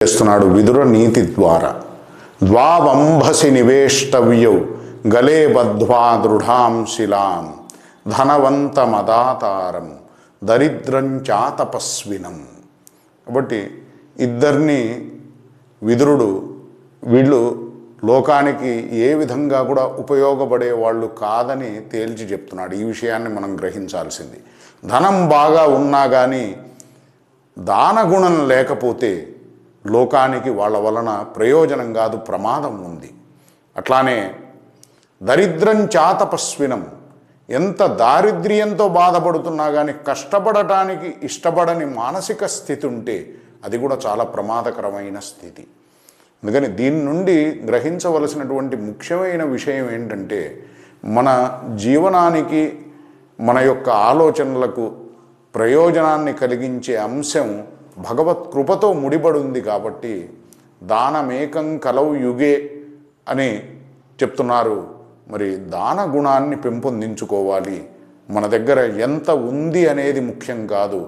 చేస్తున్నాడు విదుర నీతి ద్వారా. ద్వావంభసి నివేష్టవ్యౌ గలే బద్ధ్వా దృఢాం శిలాం ధనవంతమదాతారం దరిద్రం చాతపస్వినం. కాబట్టి ఇద్దరిని విదురుడు వీళ్ళు లోకానికి ఏ విధంగా కూడా ఉపయోగపడే వాళ్ళు కాదని తేల్చి చెప్తున్నాడు. ఈ విషయాన్ని మనం గ్రహించాల్సింది. ధనం బాగా ఉన్నా కానీ దానగుణం లేకపోతే లోకానికి వాళ్ళ వలన ప్రయోజనం కాదు, ప్రమాదం ఉంది. అట్లానే దరిద్రం చాతపస్వినం, ఎంత దారిద్ర్యంతో బాధపడుతున్నా కానీ కష్టపడటానికి ఇష్టపడని మానసిక స్థితి ఉంటే అది కూడా చాలా ప్రమాదకరమైన స్థితి. అందుకని దీని నుండి గ్రహించవలసినటువంటి ముఖ్యమైన విషయం ఏంటంటే, మన జీవనానికి మన యొక్క ఆలోచనలకు ప్రయోజనాన్ని కలిగించే అంశం భగవత్ కృపతో ముడిపడి ఉంది. కాబట్టి దానమేకం కలౌ యుగే అని చెప్తున్నారు. మరి దాన గుణాన్ని పెంపొందించుకోవాలి. మన దగ్గర ఎంత ఉంది అనేది ముఖ్యం కాదు,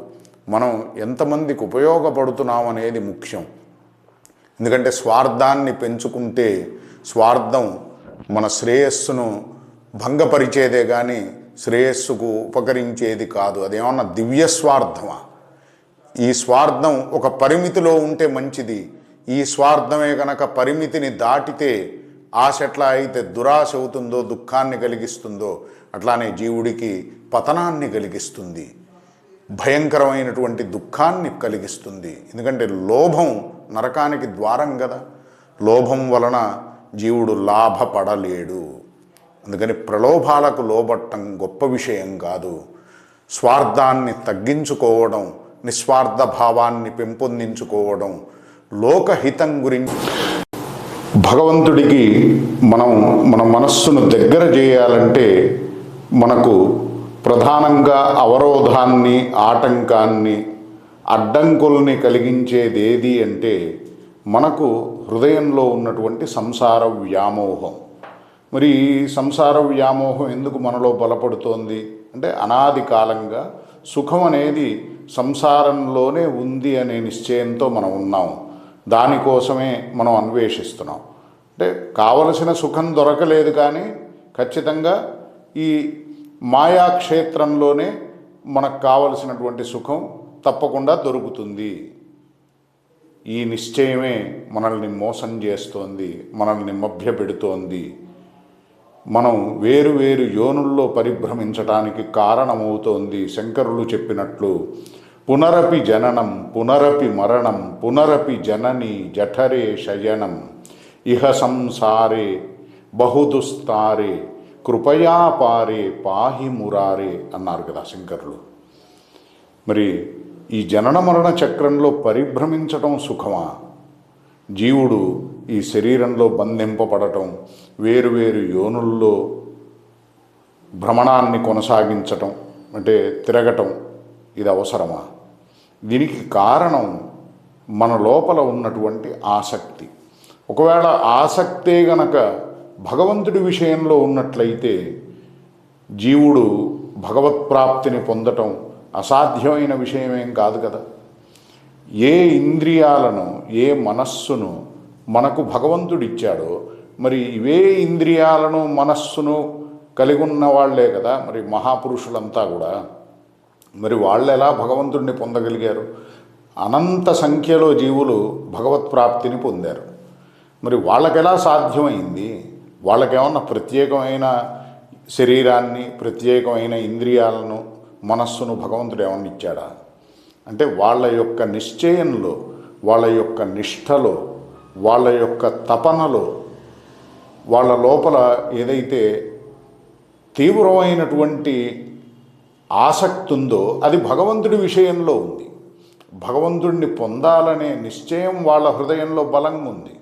మనం ఎంతమందికి ఉపయోగపడుతున్నాం అనేది ముఖ్యం. ఎందుకంటే స్వార్థాన్ని పెంచుకుంటే స్వార్థం మన శ్రేయస్సును భంగపరిచేదే కానీ శ్రేయస్సుకు ఉపకరించేది కాదు. అదేమన్నా దివ్య స్వార్థమా? ఈ స్వార్థం ఒక పరిమితిలో ఉంటే మంచిది. ఈ స్వార్థమే కనుక పరిమితిని దాటితే ఆశ ఎట్లా అయితే దురాశ అవుతుందో, దుఃఖాన్ని కలిగిస్తుందో, అట్లానే జీవుడికి పతనాన్ని కలిగిస్తుంది, భయంకరమైనటువంటి దుఃఖాన్ని కలిగిస్తుంది. ఎందుకంటే లోభం నరకానికి ద్వారం కదా. లోభం వలన జీవుడు లాభపడలేడు. అందుకని ప్రలోభాలకు లోబట్టం గొప్ప విషయం కాదు. స్వార్థాన్ని తగ్గించుకోవడం, నిస్వార్థ భావాన్ని పెంపొందించుకోవడం, లోకహితం గురించి భగవంతుడికి మన మనస్సును దగ్గర చేయాలంటే మనకు ప్రధానంగా అవరోధాన్ని, ఆటంకాన్ని, అడ్డంకుల్ని కలిగించేది ఏది అంటే మనకు హృదయంలో ఉన్నటువంటి సంసార వ్యామోహం. మరి ఈ సంసార వ్యామోహం ఎందుకు మనలో బలపడుతోంది అంటే, అనాది కాలంగా సుఖం అనేది సంసారంలోనే ఉంది అనే నిశ్చయంతో మనం ఉన్నాం. దానికోసమే మనం అన్వేషిస్తున్నాం. అంటే కావలసిన సుఖం దొరకలేదు కానీ ఖచ్చితంగా ఈ మాయాక్షేత్రంలోనే మనకు కావలసినటువంటి సుఖం తప్పకుండా దొరుకుతుంది. ఈ నిశ్చయమే మనల్ని మోసం చేస్తోంది, మనల్ని మభ్యపెడుతోంది. మనం వేరు వేరు యోనుల్లో పరిభ్రమించడానికి కారణమవుతోంది. శంకరులు చెప్పినట్లు పునరపి జననం పునరపి మరణం పునరపి జనని జఠరే శయనం ఇహ సంసారే బహుదుస్తారే కృపయా పారే పాహి మురారే అన్నారు కదా శంకరులు. మరి ఈ జనన మరణ చక్రంలో పరిభ్రమించటం సుఖమా? జీవుడు ఈ శరీరంలో బంధింపబడటం, వేరువేరు యోనుల్లో భ్రమణాన్ని కొనసాగించటం, అంటే తిరగటం, ఇది అవసరమా? దీనికి కారణం మన లోపల ఉన్నటువంటి ఆసక్తి. ఒకవేళ ఆసక్తే గనక భగవంతుడి విషయంలో ఉన్నట్లయితే జీవుడు భగవత్ప్రాప్తిని పొందటం అసాధ్యమైన విషయమేం కాదు కదా. ఏ ఇంద్రియాలను, ఏ మనస్సును మనకు భగవంతుడిచ్చాడో మరి ఇవే ఇంద్రియాలను మనస్సును కలిగి ఉన్న వాళ్లే కదా మరి మహాపురుషులంతా కూడా. మరి వాళ్ళు ఎలా భగవంతుడిని పొందగలిగారు? అనంత సంఖ్యలో జీవులు భగవత్ప్రాప్తిని పొందారు. మరి వాళ్ళకెలా సాధ్యమైంది? వాళ్ళకేమన్నా ప్రత్యేకమైన శరీరాన్ని, ప్రత్యేకమైన ఇంద్రియాలను, మనస్సును భగవంతుడు ఏమన్నా ఇచ్చాడా? అంటే వాళ్ళ యొక్క నిశ్చయంలో, వాళ్ళ యొక్క నిష్ఠలో, వాళ్ళ యొక్క తపనలో, వాళ్ళ లోపల ఏదైతే తీవ్రమైనటువంటి ఆసక్తి ఉందో అది భగవంతుడి విషయంలో ఉంది. భగవంతుడిని పొందాలనే నిశ్చయం వాళ్ళ హృదయంలో బలంగా ఉంది.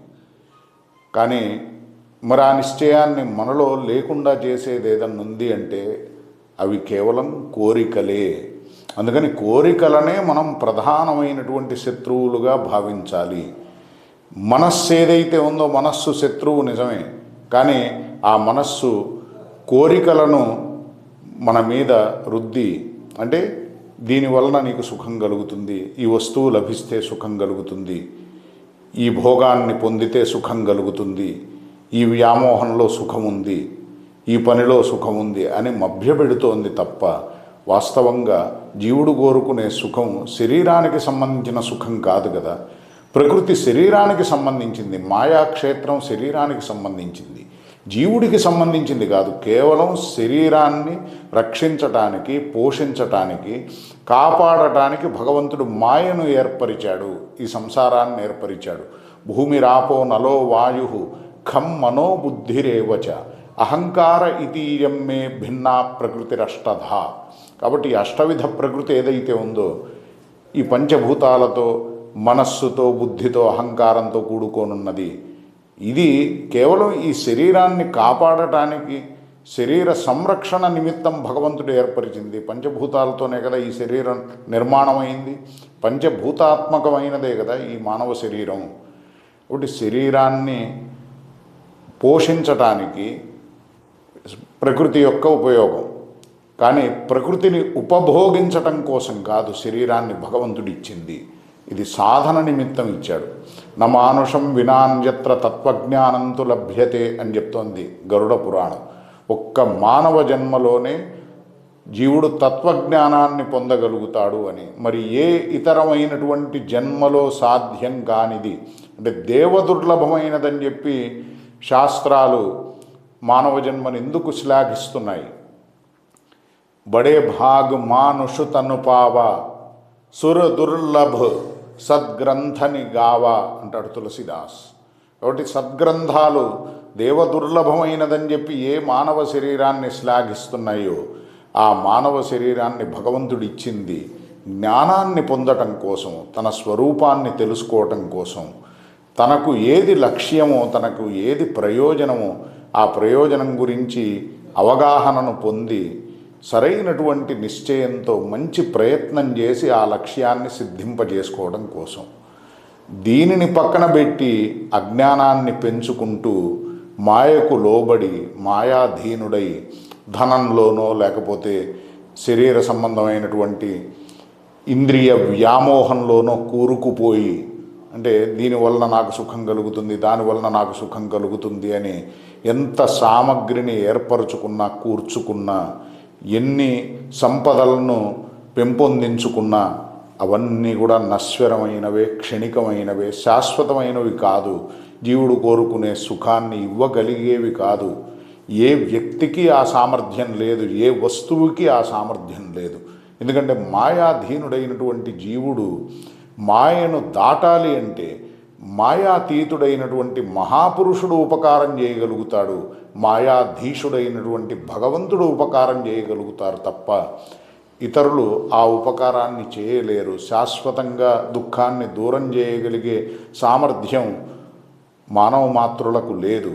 కానీ మరి ఆ నిశ్చయాన్ని మనలో లేకుండా చేసేది ఏదన్నా ఉంది అంటే అవి కేవలం కోరికలే. అందుకని కోరికలనే మనం ప్రధానమైనటువంటి శత్రువులుగా భావించాలి. మనస్సు ఏదైతే ఉందో, మనస్సు శత్రువు నిజమే, కానీ ఆ మనస్సు కోరికలను మన మీద రుద్ది, అంటే దీనివలన నీకు సుఖం కలుగుతుంది, ఈ వస్తువు లభిస్తే సుఖం కలుగుతుంది, ఈ భోగాన్ని పొందితే సుఖం కలుగుతుంది, ఈ వ్యామోహంలో సుఖం ఉంది, ఈ పనిలో సుఖం ఉంది అని మభ్యపెడుతోంది తప్ప వాస్తవంగా జీవుడు కోరుకునే సుఖం శరీరానికి సంబంధించిన సుఖం కాదు కదా. ప్రకృతి శరీరానికి సంబంధించింది, మాయాక్షేత్రం శరీరానికి సంబంధించింది, జీవుడికి సంబంధించింది కాదు. కేవలం శరీరాన్ని రక్షించటానికి, పోషించటానికి, కాపాడటానికి భగవంతుడు మాయను ఏర్పరిచాడు, ఈ సంసారాన్ని ఏర్పరిచాడు. భూమిరాపో నలో వాయు ఖం మనోబుద్ధిరేవచ అహంకార ఇతీయం మే భిన్నా ప్రకృతిరష్టధ. కాబట్టి ఈ అష్టవిధ ప్రకృతి ఏదైతే ఉందో ఈ పంచభూతాలతో, మనస్సుతో, బుద్ధితో, అహంకారంతో కూడుకోనున్నది. ఇది కేవలం ఈ శరీరాన్ని కాపాడటానికి, శరీర సంరక్షణ నిమిత్తం భగవంతుడు ఏర్పరిచింది. పంచభూతాలతోనే కదా ఈ శరీరం నిర్మాణమైంది, పంచభూతాత్మకమైనదే కదా ఈ మానవ శరీరం. ఒకటి శరీరాన్ని పోషించటానికి ప్రకృతి యొక్క ఉపయోగం, కానీ ప్రకృతిని ఉపభోగించటం కోసం కాదు శరీరాన్ని భగవంతుడు ఇచ్చింది. ఇది సాధన నిమిత్తం ఇచ్చాడు. న మానుషం వినాన్యత్ర తత్వజ్ఞానంతు లభ్యతే అని చెప్తోంది గరుడ పురాణం. ఒక్క మానవ జన్మలోనే జీవుడు తత్వజ్ఞానాన్ని పొందగలుగుతాడు అని. మరి ఏ ఇతరమైనటువంటి జన్మలో సాధ్యం కానిది, అంటే దేవదుర్లభమైనదని చెప్పి శాస్త్రాలు మానవ జన్మను ఎందుకు శ్లాఘిస్తున్నాయి? బడే భాగ్ మానుషు తను పావా సుర దుర్లభ సద్గ్రంథని గావా అంటాడు తులసిదాస్. కాబట్టి సద్గ్రంథాలు దేవదుర్లభమైనదని చెప్పి ఏ మానవ శరీరాన్ని శ్లాఘిస్తున్నాయో ఆ మానవ శరీరాన్ని భగవంతుడు ఇచ్చింది జ్ఞానాన్ని పొందటం కోసం, తన స్వరూపాన్ని తెలుసుకోవటం కోసం, తనకు ఏది లక్ష్యమో, తనకు ఏది ప్రయోజనమో ఆ ప్రయోజనం గురించి అవగాహనను పొంది సరైనటువంటి నిశ్చయంతో మంచి ప్రయత్నం చేసి ఆ లక్ష్యాన్ని సిద్ధింపజేసుకోవడం కోసం. దీనిని పక్కన పెట్టి అజ్ఞానాన్ని పెంచుకుంటూ మాయకు లోబడి మాయాధీనుడై ధనంలోనో లేకపోతే శరీర సంబంధమైనటువంటి ఇంద్రియ వ్యామోహంలోనో కూరుకుపోయి, అంటే దీనివలన నాకు సుఖం కలుగుతుంది, దానివలన నాకు సుఖం కలుగుతుంది అని ఎంత సామగ్రిని ఏర్పరచుకున్నా, కూర్చుకున్నా, ఎన్ని సంపదలను పెంపొందించుకున్నా అవన్నీ కూడా నశ్వరమైనవే, క్షణికమైనవే, శాశ్వతమైనవి కాదు. జీవుడు కోరుకునే సుఖాన్ని ఇవ్వగలిగేవి కాదు. ఏ వ్యక్తికి ఆ సామర్థ్యం లేదు, ఏ వస్తువుకి ఆ సామర్థ్యం లేదు. ఎందుకంటే మాయాధీనుడైనటువంటి జీవుడు మాయను దాటాలి అంటే మాయాతీతుడైనటువంటి మహాపురుషుడు ఉపకారం చేయగలుగుతాడు, మాయాధీశుడైనటువంటి భగవంతుడు ఉపకారం చేయగలుగుతారు తప్ప ఇతరులు ఆ ఉపకారాన్ని చేయలేరు. శాశ్వతంగా దుఃఖాన్ని దూరం చేయగలిగే సామర్థ్యం మానవ మాతృలకు లేదు.